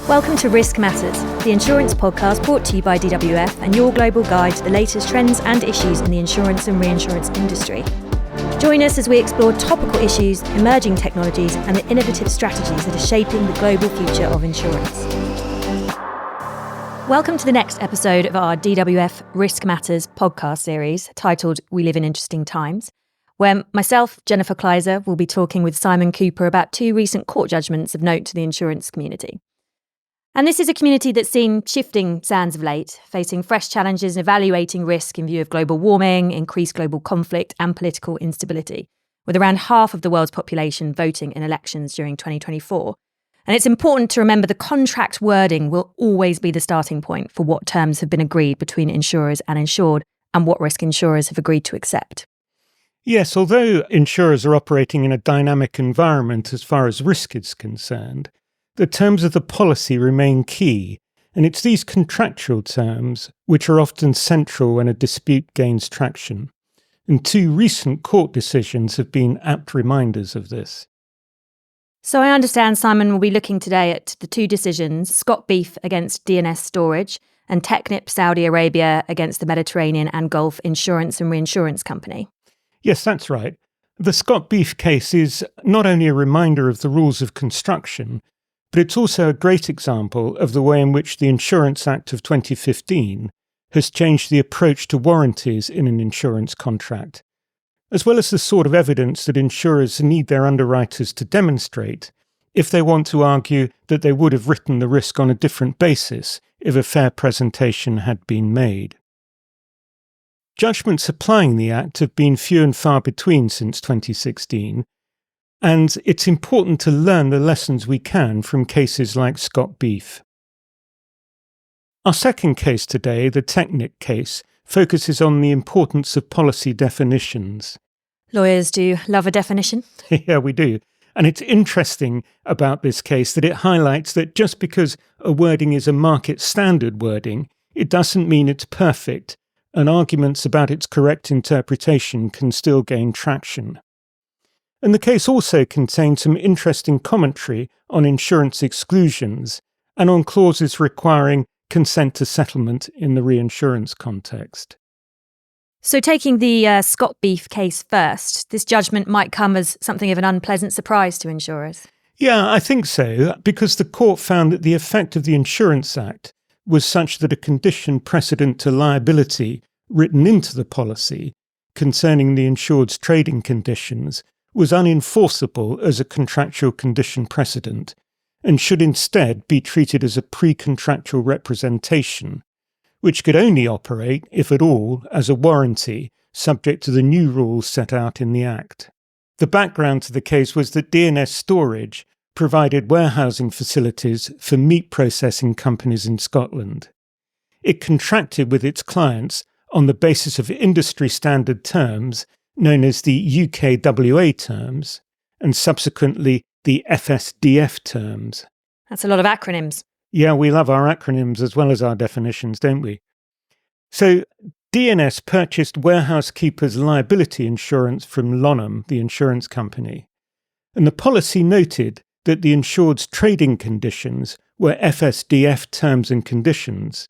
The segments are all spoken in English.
Welcome to Risk Matters, the insurance podcast brought to you by DWF and your global guide to the latest trends and issues in the insurance and reinsurance industry. Join us as we explore topical issues, emerging technologies, and the innovative strategies that are shaping the global future of insurance. Welcome to the next episode of our DWF Risk Matters podcast series titled We Live in Interesting Times, where myself, Jennifer Kleiser, will be talking with Simon Cooper about two recent court judgments of note to the insurance community. And this is a community that's seen shifting sands of late, facing fresh challenges and evaluating risk in view of global warming, increased global conflict and political instability, with around half of the world's population voting in elections during 2024. And it's important to remember the contract wording will always be the starting point for what terms have been agreed between insurers and insured and what risk insurers have agreed to accept. Yes, although insurers are operating in a dynamic environment as far as risk is concerned, the terms of the policy remain key, and it's these contractual terms which are often central when a dispute gains traction. And two recent court decisions have been apt reminders of this. So I understand Simon will be looking today at the two decisions, Scott Beef against D&S Storage and Technip Saudi Arabia against the Mediterranean and Gulf Insurance and Reinsurance Company. Yes, that's right. The Scott Beef case is not only a reminder of the rules of construction, but it's also a great example of the way in which the Insurance Act of 2015 has changed the approach to warranties in an insurance contract, as well as the sort of evidence that insurers need their underwriters to demonstrate if they want to argue that they would have written the risk on a different basis if a fair presentation had been made. Judgments applying the Act have been few and far between since 2016, and it's important to learn the lessons we can from cases like Scott Beef. Our second case today, the Technip case, focuses on the importance of policy definitions. Lawyers do love a definition. Yeah, we do. And it's interesting about this case that it highlights that just because a wording is a market standard wording, it doesn't mean it's perfect, and arguments about its correct interpretation can still gain traction. And the case also contains some interesting commentary on insurance exclusions and on clauses requiring consent to settlement in the reinsurance context. So taking the Scott Beef case first, this judgment might come as something of an unpleasant surprise to insurers. Yeah, I think so, because the court found that the effect of the Insurance Act was such that a condition precedent to liability written into the policy concerning the insured's trading conditions was unenforceable as a contractual condition precedent and should instead be treated as a pre-contractual representation, which could only operate, if at all, as a warranty subject to the new rules set out in the Act. The background to the case was that D&S Storage provided warehousing facilities for meat processing companies in Scotland. It contracted with its clients on the basis of industry standard terms known as the UKWA terms, and subsequently the FSDF terms. That's a lot of acronyms. Yeah, we love our acronyms as well as our definitions, don't we? So D&S purchased warehouse keepers' liability insurance from Lonham, the insurance company, and the policy noted that the insured's trading conditions were FSDF terms and conditions,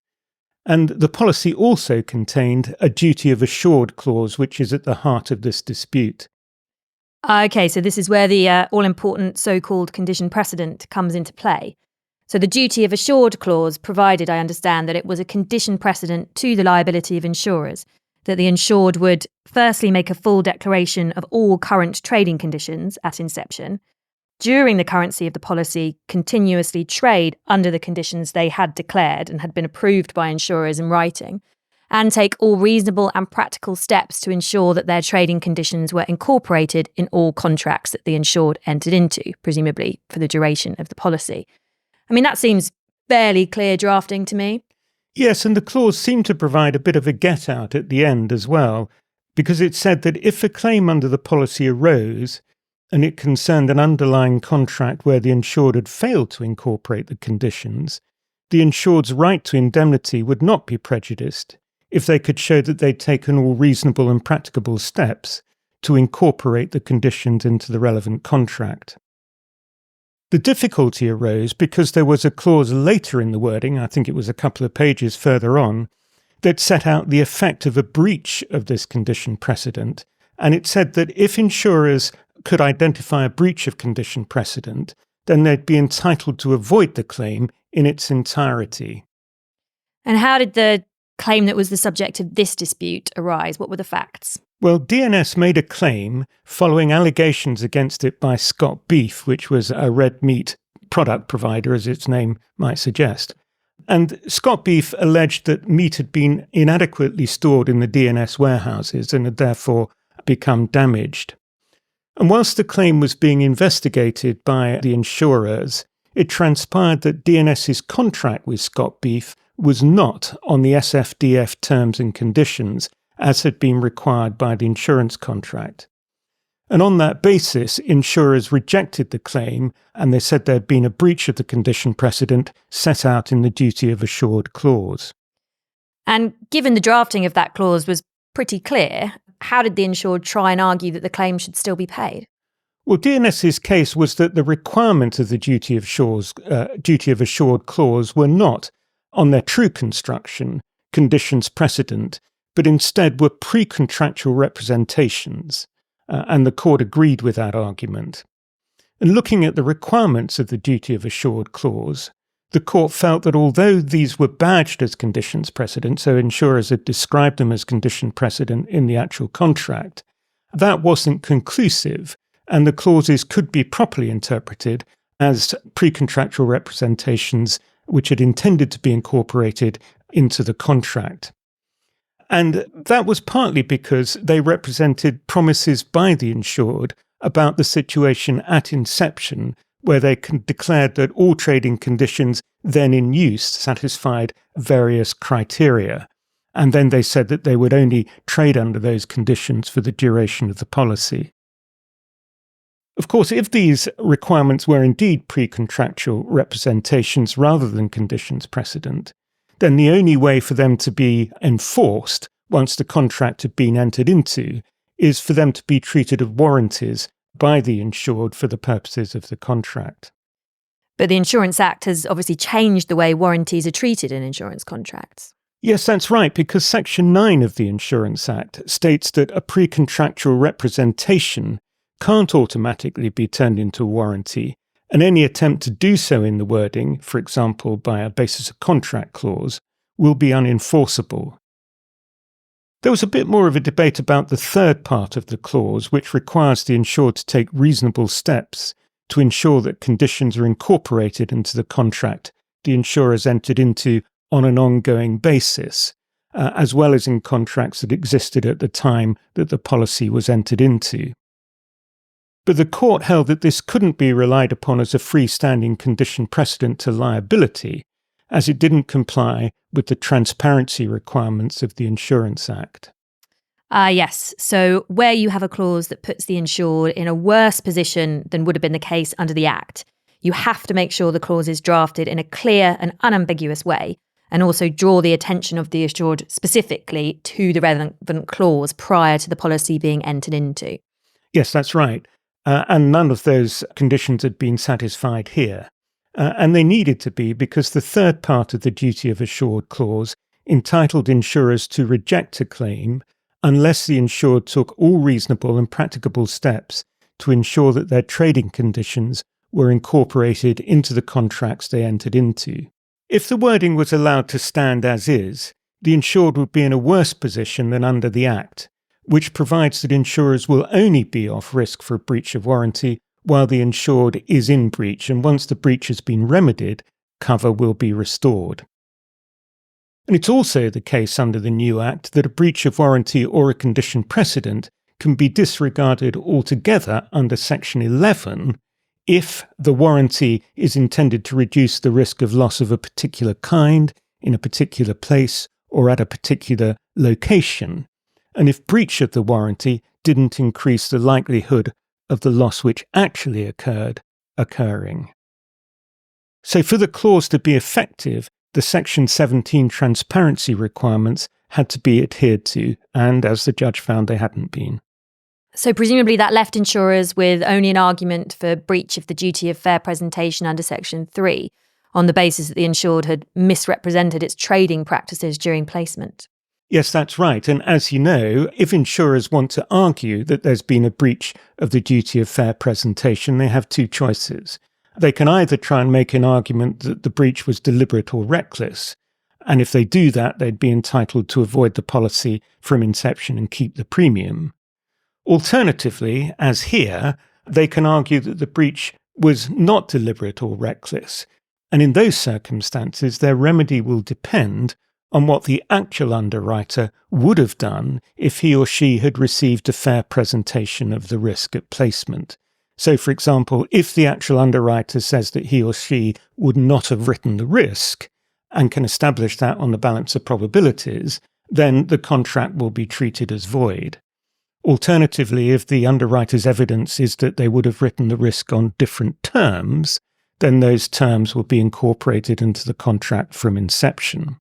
and the policy also contained a duty of assured clause, which is at the heart of this dispute. Okay, so this is where the all-important so-called condition precedent comes into play. So the duty of assured clause provided, I understand, that it was a condition precedent to the liability of insurers, that the insured would firstly make a full declaration of all current trading conditions at inception, during the currency of the policy, continuously trade under the conditions they had declared and had been approved by insurers in writing, and take all reasonable and practical steps to ensure that their trading conditions were incorporated in all contracts that the insured entered into, presumably for the duration of the policy. I mean, that seems fairly clear drafting to me. Yes, and the clause seemed to provide a bit of a get-out at the end as well, because it said that if a claim under the policy arose, and it concerned an underlying contract where the insured had failed to incorporate the conditions, the insured's right to indemnity would not be prejudiced if they could show that they'd taken all reasonable and practicable steps to incorporate the conditions into the relevant contract. The difficulty arose because there was a clause later in the wording, I think it was a couple of pages further on, that set out the effect of a breach of this condition precedent. And it said that if insurers could identify a breach of condition precedent, then they'd be entitled to avoid the claim in its entirety. And how did the claim that was the subject of this dispute arise? What were the facts? Well, DNS made a claim following allegations against it by Scott Beef, which was a red meat product provider, as its name might suggest. And Scott Beef alleged that meat had been inadequately stored in the DNS warehouses and had therefore become damaged. And whilst the claim was being investigated by the insurers, it transpired that DNS's contract with Scott Beef was not on the SFDF terms and conditions, as had been required by the insurance contract. And on that basis, insurers rejected the claim, and they said there had been a breach of the condition precedent set out in the duty of assured clause. And given the drafting of that clause was pretty clear, how did the insured try and argue that the claim should still be paid? Well, DNS's case was that the requirement of the duty of assured clause were not, on their true construction, conditions precedent, but instead were pre-contractual representations, and the court agreed with that argument. And looking at the requirements of the duty of assured clause, the court felt that although these were badged as conditions precedent, so insurers had described them as condition precedent in the actual contract, that wasn't conclusive, and the clauses could be properly interpreted as pre-contractual representations which had intended to be incorporated into the contract. And that was partly because they represented promises by the insured about the situation at inception, where they declared that all trading conditions then in use satisfied various criteria. And then they said that they would only trade under those conditions for the duration of the policy. Of course, if these requirements were indeed pre-contractual representations rather than conditions precedent, then the only way for them to be enforced once the contract had been entered into is for them to be treated as warranties by the insured for the purposes of the contract. But the Insurance Act has obviously changed the way warranties are treated in insurance contracts. Yes, that's right, because Section 9 of the Insurance Act states that a pre-contractual representation can't automatically be turned into a warranty, and any attempt to do so in the wording, for example by a basis of contract clause, will be unenforceable. There was a bit more of a debate about the third part of the clause, which requires the insured to take reasonable steps to ensure that conditions are incorporated into the contract the insurers entered into on an ongoing basis, as well as in contracts that existed at the time that the policy was entered into. But the court held that this couldn't be relied upon as a freestanding condition precedent to liability, as it didn't comply with the transparency requirements of the Insurance Act. Yes. So where you have a clause that puts the insured in a worse position than would have been the case under the Act, you have to make sure the clause is drafted in a clear and unambiguous way, and also draw the attention of the insured specifically to the relevant clause prior to the policy being entered into. Yes, that's right. And none of those conditions had been satisfied here. And they needed to be because the third part of the duty of assured clause entitled insurers to reject a claim unless the insured took all reasonable and practicable steps to ensure that their trading conditions were incorporated into the contracts they entered into. If the wording was allowed to stand as is, the insured would be in a worse position than under the Act, which provides that insurers will only be off risk for a breach of warranty while the insured is in breach, and once the breach has been remedied, cover will be restored. And it's also the case under the new Act that a breach of warranty or a condition precedent can be disregarded altogether under Section 11 if the warranty is intended to reduce the risk of loss of a particular kind, in a particular place, or at a particular location, and if breach of the warranty didn't increase the likelihood of the loss which actually occurring. So for the clause to be effective, the Section 17 transparency requirements had to be adhered to, and as the judge found, they hadn't been. So presumably that left insurers with only an argument for breach of the duty of fair presentation under Section 3 on the basis that the insured had misrepresented its trading practices during placement. Yes, that's right. And as you know, if insurers want to argue that there's been a breach of the duty of fair presentation, they have two choices. They can either try and make an argument that the breach was deliberate or reckless, and if they do that, they'd be entitled to avoid the policy from inception and keep the premium. Alternatively, as here, they can argue that the breach was not deliberate or reckless, and in those circumstances, their remedy will depend on what the actual underwriter would have done if he or she had received a fair presentation of the risk at placement. So, for example, if the actual underwriter says that he or she would not have written the risk and can establish that on the balance of probabilities, then the contract will be treated as void. Alternatively, if the underwriter's evidence is that they would have written the risk on different terms, then those terms will be incorporated into the contract from inception.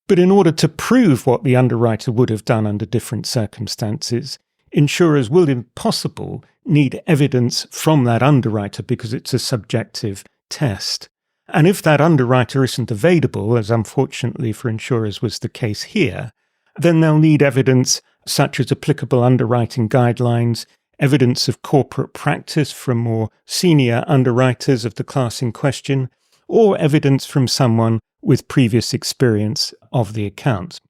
But in order to prove what the underwriter would have done under different circumstances, insurers will, if possible, need evidence from that underwriter because it's a subjective test. And if that underwriter isn't available, as unfortunately for insurers was the case here, then they'll need evidence such as applicable underwriting guidelines, evidence of corporate practice from more senior underwriters of the class in question, or evidence from someone with previous experience of the account.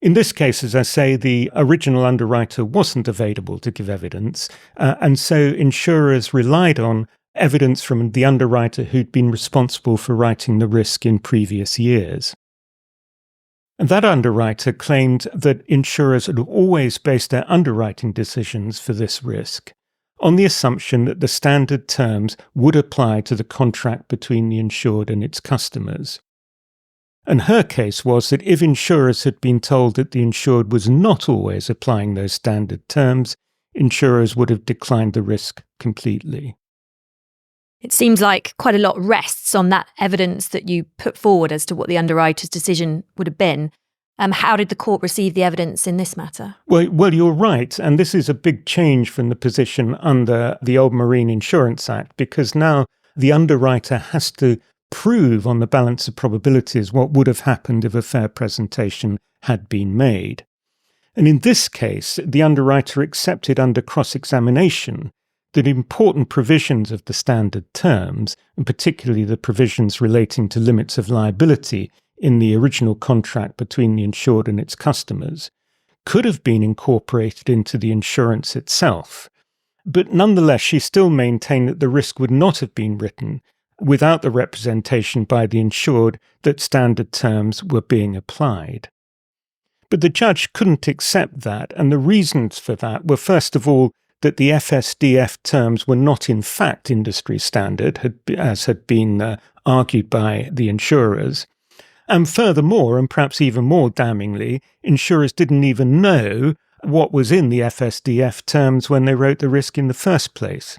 In this case, as I say, the original underwriter wasn't available to give evidence, and so insurers relied on evidence from the underwriter who'd been responsible for writing the risk in previous years. And that underwriter claimed that insurers had always based their underwriting decisions for this risk on the assumption that the standard terms would apply to the contract between the insured and its customers. And her case was that if insurers had been told that the insured was not always applying those standard terms, insurers would have declined the risk completely. It seems like quite a lot rests on that evidence that you put forward as to what the underwriter's decision would have been. How did the court receive the evidence in this matter? Well, you're right. And this is a big change from the position under the old Marine Insurance Act, because now the underwriter has to prove on the balance of probabilities what would have happened if a fair presentation had been made. And in this case, the underwriter accepted under cross-examination that important provisions of the standard terms, and particularly the provisions relating to limits of liability in the original contract between the insured and its customers, could have been incorporated into the insurance itself. But nonetheless, she still maintained that the risk would not have been written without the representation by the insured that standard terms were being applied. But the judge couldn't accept that, and the reasons for that were, first of all, that the FSDF terms were not in fact industry standard, as had been argued by the insurers. And furthermore, and perhaps even more damningly, insurers didn't even know what was in the FSDF terms when they wrote the risk in the first place.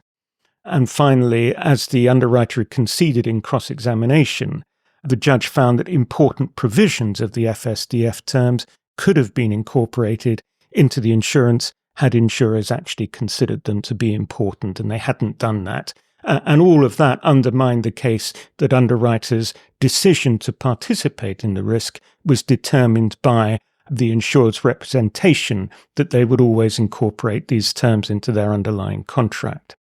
And finally, as the underwriter conceded in cross-examination, the judge found that important provisions of the FSDF terms could have been incorporated into the insurance had insurers actually considered them to be important, and they hadn't done that. And all of that undermined the case that underwriters' decision to participate in the risk was determined by the insured's representation that they would always incorporate these terms into their underlying contract.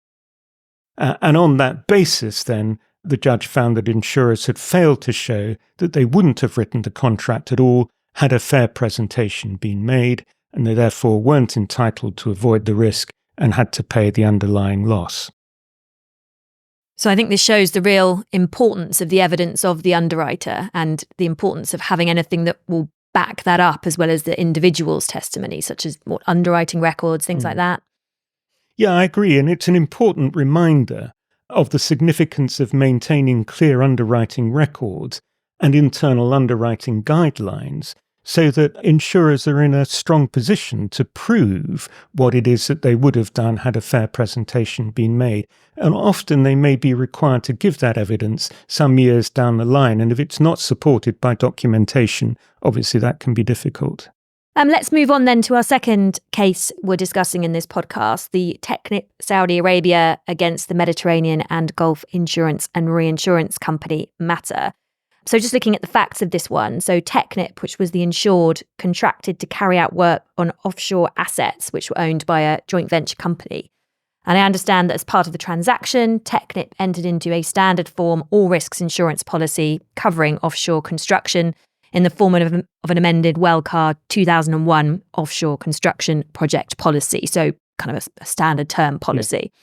And on that basis, then, the judge found that insurers had failed to show that they wouldn't have written the contract at all had a fair presentation been made, and they therefore weren't entitled to avoid the risk and had to pay the underlying loss. So I think this shows the real importance of the evidence of the underwriter and the importance of having anything that will back that up, as well as the individual's testimony, such as underwriting records, things like that. Yeah, I agree. And it's an important reminder of the significance of maintaining clear underwriting records and internal underwriting guidelines so that insurers are in a strong position to prove what it is that they would have done had a fair presentation been made. And often they may be required to give that evidence some years down the line. And if it's not supported by documentation, obviously that can be difficult. Let's move on then to our second case we're discussing in this podcast, the Technip Saudi Arabia against the Mediterranean and Gulf Insurance and Reinsurance Company matter. So just looking at the facts of this one, so Technip, which was the insured, contracted to carry out work on offshore assets which were owned by a joint venture company. And I understand that as part of the transaction, Technip entered into a standard form all risks insurance policy covering offshore construction in the form of an amended Wellcar 2001 offshore construction project policy, so kind of a standard term policy.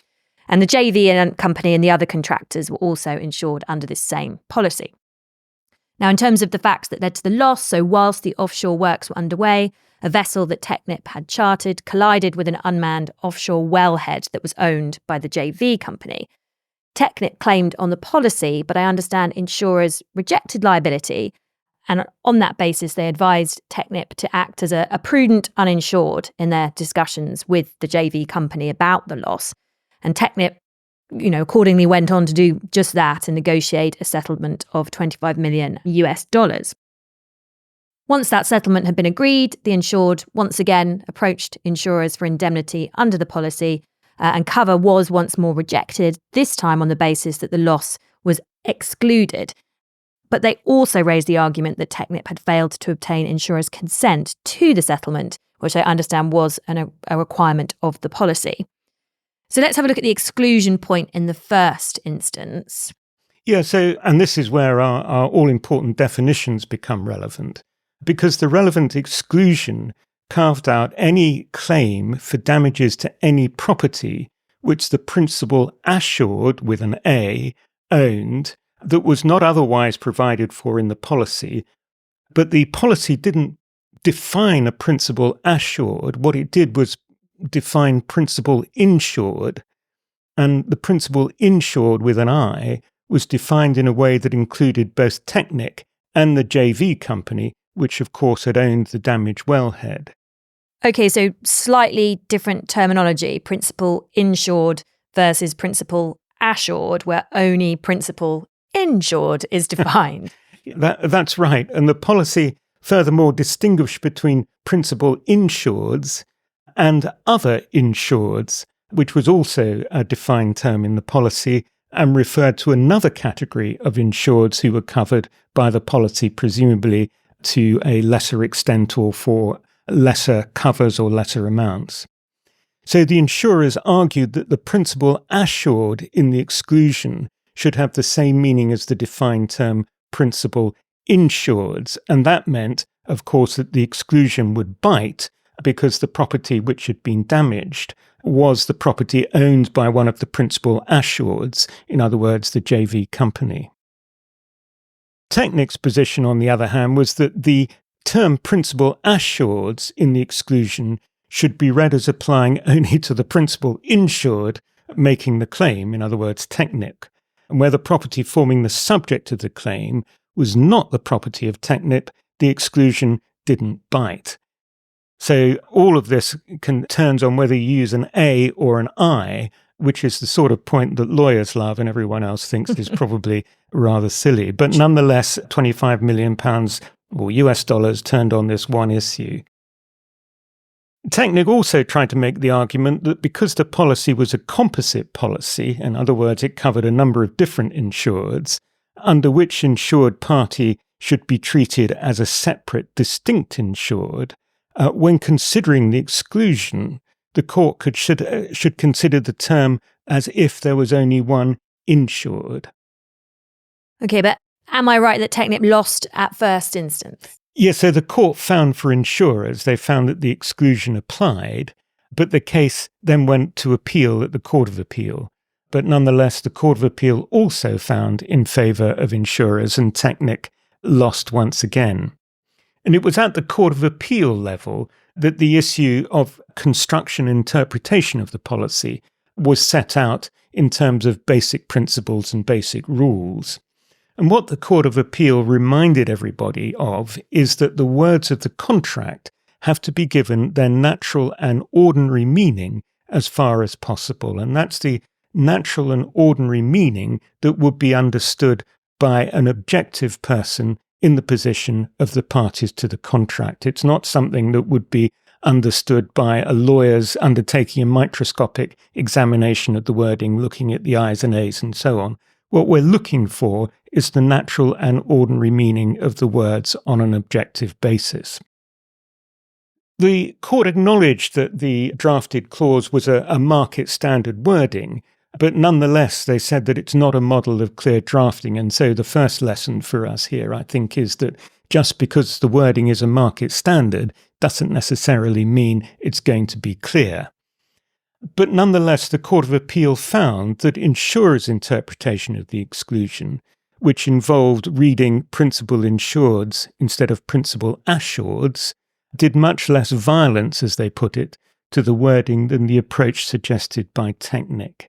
And the JV company and the other contractors were also insured under this same policy. Now, in terms of the facts that led to the loss, so whilst the offshore works were underway, a vessel that Technip had chartered collided with an unmanned offshore wellhead that was owned by the JV company. Technip claimed on the policy, but I understand insurers rejected liability. And on that basis, they advised Technip to act as a prudent uninsured in their discussions with the JV company about the loss. And Technip, accordingly went on to do just that and negotiate a settlement of $25 million. Once that settlement had been agreed, the insured once again approached insurers for indemnity under the policy, and cover was once more rejected, this time on the basis that the loss was excluded. But they also raised the argument that Technip had failed to obtain insurers' consent to the settlement, which I understand was a requirement of the policy. So let's have a look at the exclusion point in the first instance. Yeah, and this is where our all-important definitions become relevant, because the relevant exclusion carved out any claim for damages to any property which the principal assured, with an A, owned, that was not otherwise provided for in the policy, but the policy didn't define a principal assured. What it did was define principal insured, and the principal insured with an I was defined in a way that included both Technip and the JV company, which of course had owned the damaged wellhead. Okay, so slightly different terminology, principal insured versus principal assured, where only principal insured is defined. That's right. And the policy furthermore distinguished between principal insureds and other insureds, which was also a defined term in the policy and referred to another category of insureds who were covered by the policy, presumably to a lesser extent or for lesser covers or lesser amounts. So the insurers argued that the principal assured in the exclusion should have the same meaning as the defined term principal insureds, and that meant, of course, that the exclusion would bite because the property which had been damaged was the property owned by one of the principal assureds, in other words, the JV company. Technip's position, on the other hand, was that the term principal assureds in the exclusion should be read as applying only to the principal insured making the claim, in other words, Technip, and where the property forming the subject of the claim was not the property of Technip, the exclusion didn't bite. So all of this turns on whether you use an A or an I, which is the sort of point that lawyers love and everyone else thinks is probably rather silly. But nonetheless, £25 million or US dollars turned on this one issue. Technip also tried to make the argument that because the policy was a composite policy, in other words, it covered a number of different insureds, under which insured party should be treated as a separate, distinct insured, when considering the exclusion, the court should consider the term as if there was only one insured. Okay, but am I right that Technip lost at first instance? Yes, so the court found for insurers, they found that the exclusion applied, but the case then went to appeal at the Court of Appeal. But nonetheless, the Court of Appeal also found in favour of insurers, and Technip lost once again. And it was at the Court of Appeal level that the issue of construction and interpretation of the policy was set out in terms of basic principles and basic rules. And what the Court of Appeal reminded everybody of is that the words of the contract have to be given their natural and ordinary meaning as far as possible. And that's the natural and ordinary meaning that would be understood by an objective person in the position of the parties to the contract. It's not something that would be understood by a lawyer's undertaking a microscopic examination of the wording, looking at the I's and A's and so on. What we're looking for is the natural and ordinary meaning of the words on an objective basis. The court acknowledged that the drafted clause was a market standard wording, but nonetheless they said that it's not a model of clear drafting. And so the first lesson for us here, I think, is that just because the wording is a market standard doesn't necessarily mean it's going to be clear. But nonetheless, the Court of Appeal found that insurers' interpretation of the exclusion, which involved reading principal insureds instead of principal assureds, did much less violence, as they put it, to the wording than the approach suggested by Technic.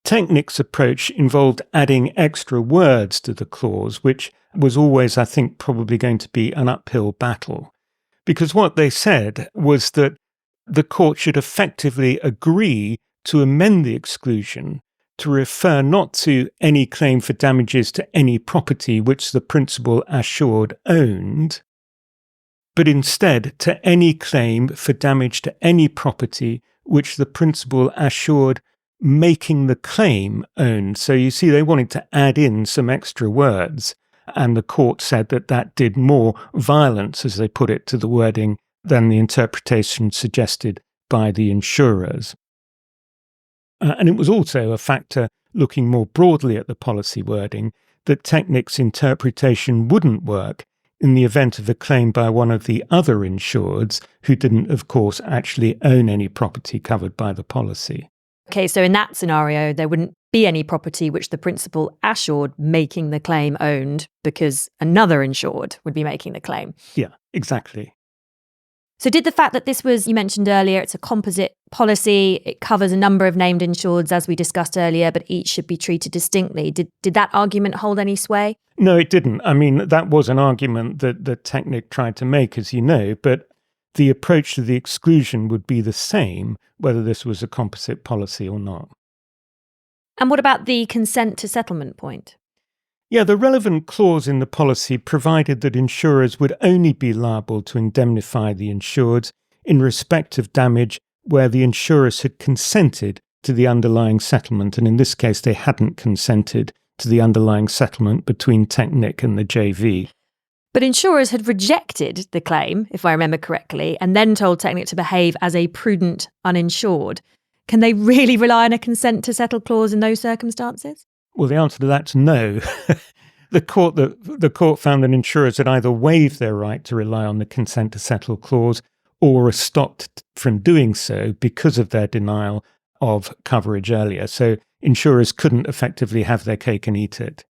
Technic's approach involved adding extra words to the clause, which was always, I think, probably going to be an uphill battle. Because what they said was that the court should effectively agree to amend the exclusion to refer not to any claim for damages to any property which the principal assured owned, but instead to any claim for damage to any property which the principal assured making the claim owned. So you see, they wanted to add in some extra words, and the court said that that did more violence, as they put it, to the wording than the interpretation suggested by the insurers. And it was also a factor, looking more broadly at the policy wording, that Technic's interpretation wouldn't work in the event of a claim by one of the other insureds who didn't, of course, actually own any property covered by the policy. Okay, so in that scenario, there wouldn't be any property which the principal assured making the claim owned because another insured would be making the claim. Yeah, exactly. So did the fact that this was, you mentioned earlier, it's a composite policy, it covers a number of named insureds, as we discussed earlier, but each should be treated distinctly. Did that argument hold any sway? No, it didn't. I mean, that was an argument that Technic tried to make, as you know, but the approach to the exclusion would be the same whether this was a composite policy or not. And what about the consent to settlement point? Yeah, the relevant clause in the policy provided that insurers would only be liable to indemnify the insureds in respect of damage where the insurers had consented to the underlying settlement, and in this case they hadn't consented to the underlying settlement between Technic and the JV. But insurers had rejected the claim, if I remember correctly, and then told Technic to behave as a prudent uninsured. Can they really rely on a consent to settle clause in those circumstances? Well, the answer to that's no. The court found that insurers had either waived their right to rely on the consent to settle clause or were stopped from doing so because of their denial of coverage earlier. So insurers couldn't effectively have their cake and eat it.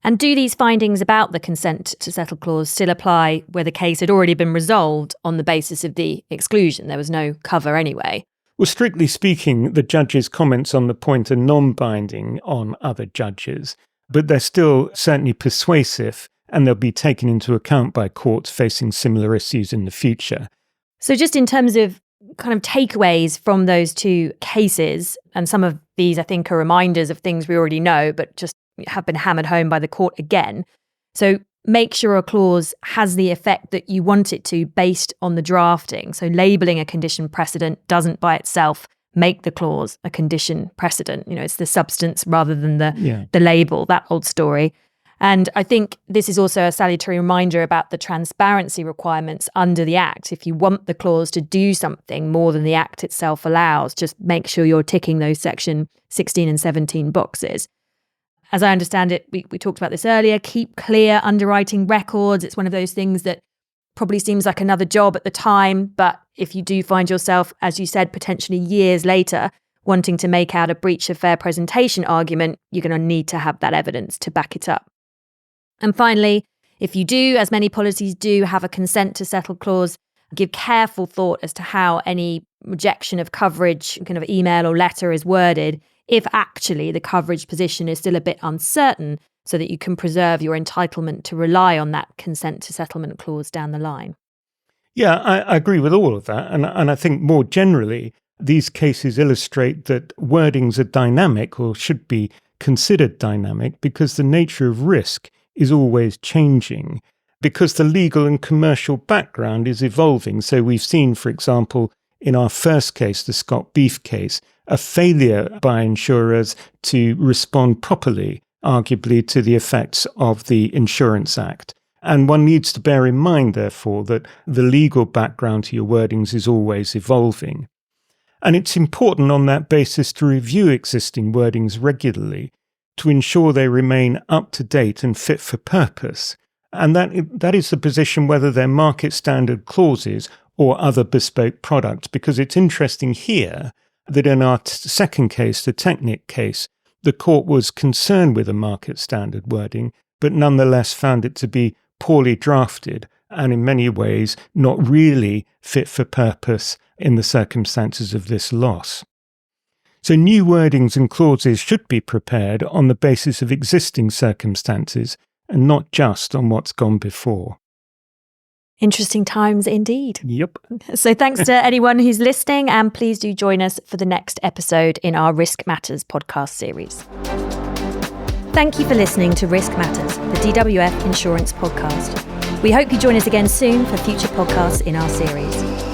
And do these findings about the consent to settle clause still apply where the case had already been resolved on the basis of the exclusion? There was no cover anyway. Well, strictly speaking, the judge's comments on the point are non-binding on other judges, but they're still certainly persuasive and they'll be taken into account by courts facing similar issues in the future. So just in terms of kind of takeaways from those two cases, and some of these I think are reminders of things we already know, but just have been hammered home by the court again. So make sure a clause has the effect that you want it to based on the drafting. So labelling a condition precedent doesn't by itself make the clause a condition precedent. You know, it's the substance rather than the label, that old story. And I think this is also a salutary reminder about the transparency requirements under the Act. If you want the clause to do something more than the Act itself allows, just make sure you're ticking those section 16 and 17 boxes. As I understand it, we talked about this earlier, keep clear underwriting records. It's one of those things that probably seems like another job at the time, but if you do find yourself, as you said, potentially years later, wanting to make out a breach of fair presentation argument, you're going to need to have that evidence to back it up. And finally, if you do, as many policies do, have a consent to settle clause, give careful thought as to how any rejection of coverage, kind of email or letter is worded, if actually the coverage position is still a bit uncertain, so that you can preserve your entitlement to rely on that consent to settlement clause down the line. Yeah, I agree with all of that. And I think more generally, these cases illustrate that wordings are dynamic or should be considered dynamic because the nature of risk is always changing because the legal and commercial background is evolving. So we've seen, for example, in our first case, the Scott Beef case, a failure by insurers to respond properly, arguably, to the effects of the Insurance Act. And one needs to bear in mind, therefore, that the legal background to your wordings is always evolving. And it's important on that basis to review existing wordings regularly to ensure they remain up to date and fit for purpose. And that is the position whether they're market standard clauses or other bespoke products, because it's interesting here that in our second case, the Technic case, the court was concerned with a market standard wording, but nonetheless found it to be poorly drafted and in many ways not really fit for purpose in the circumstances of this loss. So new wordings and clauses should be prepared on the basis of existing circumstances and not just on what's gone before. Interesting times indeed. Yep. So thanks to anyone who's listening, and please do join us for the next episode in our Risk Matters podcast series. Thank you for listening to Risk Matters, the DWF Insurance podcast. We hope you join us again soon for future podcasts in our series.